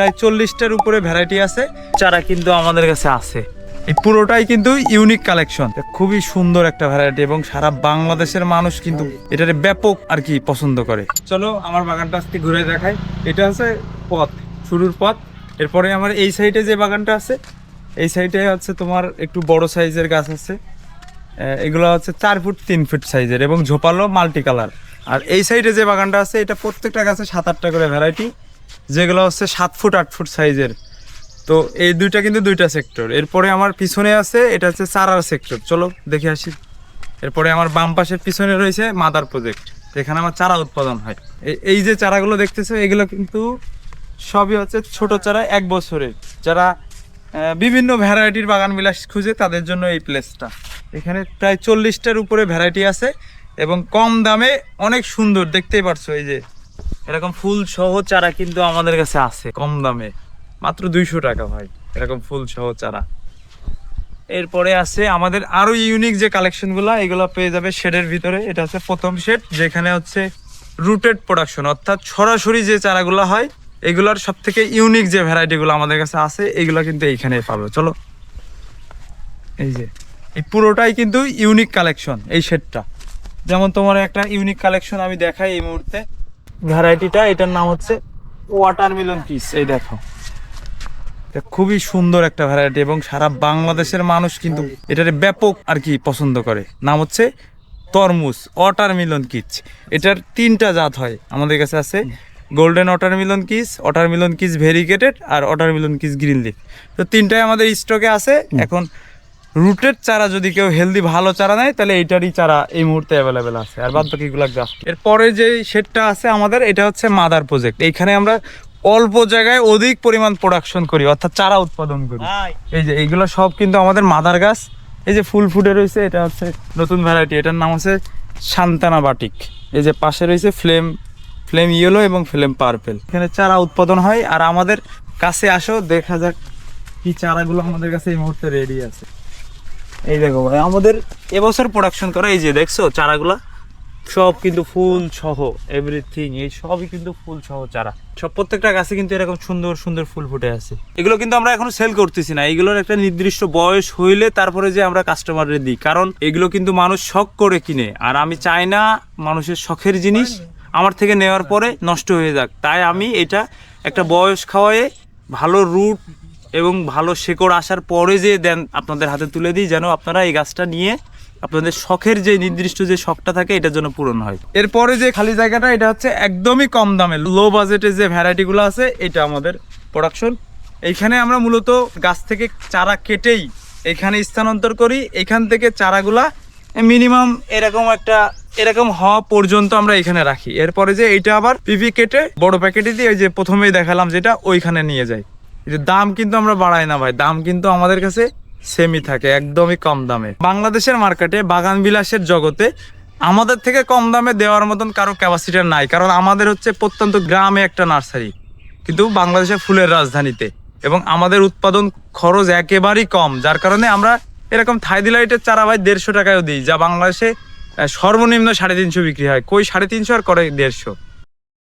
প্রায় 40টার উপরে ভ্যারাইটি আছে চারা কিন্তু আমাদের কাছে আছে। এই পুরোটাই কিন্তু ইউনিক কালেকশন, খুবই সুন্দর একটা ভ্যারাইটি এবং সারা বাংলাদেশের মানুষ কিন্তু এটারে ব্যাপক আর কি পছন্দ করে। চলো আমার বাগানটা আজকে ঘুরে দেখাই। এটা হচ্ছে পথ, শুরুর পথ। এরপরে আমার এই সাইডে যে বাগানটা আছে, এই সাইডে হচ্ছে তোমার একটু বড় সাইজের গাছ আছে। এগুলো হচ্ছে 4 ফুট 3 ফুট সাইজের এবং ঝোপালো মাল্টি কালার। আর এই সাইডে যে বাগানটা আছে এটা প্রত্যেকটা গাছে 7-8টা করে ভ্যারাইটি, যেগুলো হচ্ছে 7 ফুট 8 ফুট সাইজের। তো এই দুইটা কিন্তু দুইটা সেক্টর। এরপরে আমার পিছনে আছে এটা হচ্ছে চারার সেক্টর, চলো দেখে আসি। এরপরে আমার বাম পাশের পিছনে রয়েছে মাদার প্রজেক্ট, এখানে আমার চারা উৎপাদন হয়। এই যে চারাগুলো দেখতেছো এগুলো কিন্তু সবই হচ্ছে ছোট চারা, 1 বছরের। যারা বিভিন্ন ভ্যারাইটির বাগান বিলাস খুঁজে তাদের জন্য এই প্লেসটা। এখানে প্রায় 40টার উপরে ভ্যারাইটি আছে এবং কম দামে অনেক সুন্দর, দেখতেই পারছো এই যে এরকম ফুল সহ চারা কিন্তু আমাদের কাছে আছে কম দামে, মাত্র 200 টাকা ভাই এরকম ফুল সহ চারা। এরপরে আছে আমাদের আরো ইউনিক যে কালেকশনগুলো, এগুলো পেয়ে যাবে শেডের ভিতরে। এটা হচ্ছে প্রথম শেড, যেখানে হচ্ছে রুটেড প্রোডাকশন, অর্থাৎ সরাসরি যে চারাগুলো হয় এগুলোর সব থেকে ইউনিক যে ভ্যারাইটিগুলো আমাদের কাছে আছে এগুলো কিন্তু এইখানে পাবে। চলো এই যে এই পুরোটাই কিন্তু ইউনিক কালেকশন এই শেডটা। যেমন তোমার একটা ইউনিক কালেকশন আমি দেখাই এই মুহূর্তে, ভ্যারাইটিটা এটার নাম হচ্ছে ওয়াটারমেলন কিস। এই দেখো খুবই সুন্দর একটা ভ্যারাইটি এবং সারা বাংলাদেশের মানুষ কিন্তু এটারে ব্যাপক আর কি পছন্দ করে। নাম হচ্ছে তরমুজ ওয়াটারমেলন কিস। এটার 3টা জাত হয় আমাদের কাছে আছে, গোল্ডেন ওয়াটারমেলন কিস ভেরিগেটেড আর ওয়াটারমেলন কিস গ্রিন লিফ। তো 3টাই আমাদের স্টকে আছে। এখন রুটেড চারা যদি কেউ হেলদি ভালো চারা নেয় তাহলে এইটারই চারা এই মুহূর্তে অ্যাভেলেবেল আছে, আর বাদ বাকিগুলো গাছ। এরপরে যে শেডটা আছে আমাদের, এটা হচ্ছে মাদার প্রজেক্ট। এইখানে আমরা অল্প জায়গায় অধিক পরিমাণ প্রোডাকশন করি, অর্থাৎ চারা উৎপাদন করি। এই যে এইগুলো সব কিন্তু আমাদের মাদার গাছ। এই যে ফুল ফুটে রয়েছে, এটা হচ্ছে নতুন ভ্যারাইটি, এটার নাম হচ্ছে সান্তানা বাটিক। এই যে পাশে রয়েছে ফ্লেম ইয়েলো এবং ফ্লেম পার্পেল। এখানে চারা উৎপাদন হয়। আর আমাদের কাছে আসো, দেখা যাক কি চারাগুলো আমাদের কাছে এই মুহূর্তে রেডি আছে। এই দেখো ভাই আমাদের এবছর প্রোডাকশন করা, এই যে দেখছো চারাগুলা সব কিন্তু ফুল সহ এভরিথিং, এই সবই কিন্তু ফুল সহ চারা। সব প্রত্যেকটা গাছে কিন্তু এরকম সুন্দর সুন্দর ফুল ফুটে আছে। এগুলো কিন্তু আমরা এখনো সেল করতেছি না, এগুলোর একটা নির্দিষ্ট বয়স হইলে তারপরে যে আমরা কাস্টমারদের দিই, কারণ এগুলো কিন্তু মানুষ শখ করে কিনে। আর আমি চাই না মানুষের শখের জিনিস আমার থেকে নেওয়ার পরে নষ্ট হয়ে যাক। তাই আমি এটা একটা বয়স খাওয়ায়ে ভালো রুট এবং ভালো শেকড় আসার পরে যে দেন আপনাদের হাতে তুলে দিই, যেন আপনারা এই গাছটা নিয়ে আপনাদের শখের যে নির্দিষ্ট যে শখটা থাকে এটার জন্য পূরণ হয়। এরপরে যে খালি জায়গাটা, এটা হচ্ছে একদমই কম দামে লো বাজেটের যে ভ্যারাইটিগুলো আছে, এটা আমাদের প্রোডাকশন। এইখানে আমরা মূলত গাছ থেকে চারা কেটেই এখানে স্থানান্তর করি। এখান থেকে চারাগুলা মিনিমাম এরকম হওয়া পর্যন্ত আমরা এখানে রাখি। এরপরে যে এইটা আবার পিপি কেটে বড় প্যাকেটে দিয়ে, ওই যে প্রথমেই দেখালাম যেটা, ওইখানে নিয়ে যাই। দাম কিন্তু আমরা বাড়াই না ভাই, দাম কিন্তু আমাদের কাছে সেমই থাকে, একদমই কম দামে। বাংলাদেশের মার্কেটে বাগান বিলাসের জগতে আমাদের থেকে কম দামে দেওয়ার মতন কারো ক্যাপাসিটি নাই, কারণ আমাদের হচ্ছে প্রত্যন্ত গ্রামে একটা নার্সারি, কিন্তু বাংলাদেশের ফুলের রাজধানীতে, এবং আমাদের উৎপাদন খরচ একেবারেই কম, যার কারণে আমরা এরকম থাই ডিলাইটের চারা ভাই 150 টাকায়ও দিই, যা বাংলাদেশে সর্বনিম্ন 350 বিক্রি হয়। কই 350 আর করে 150।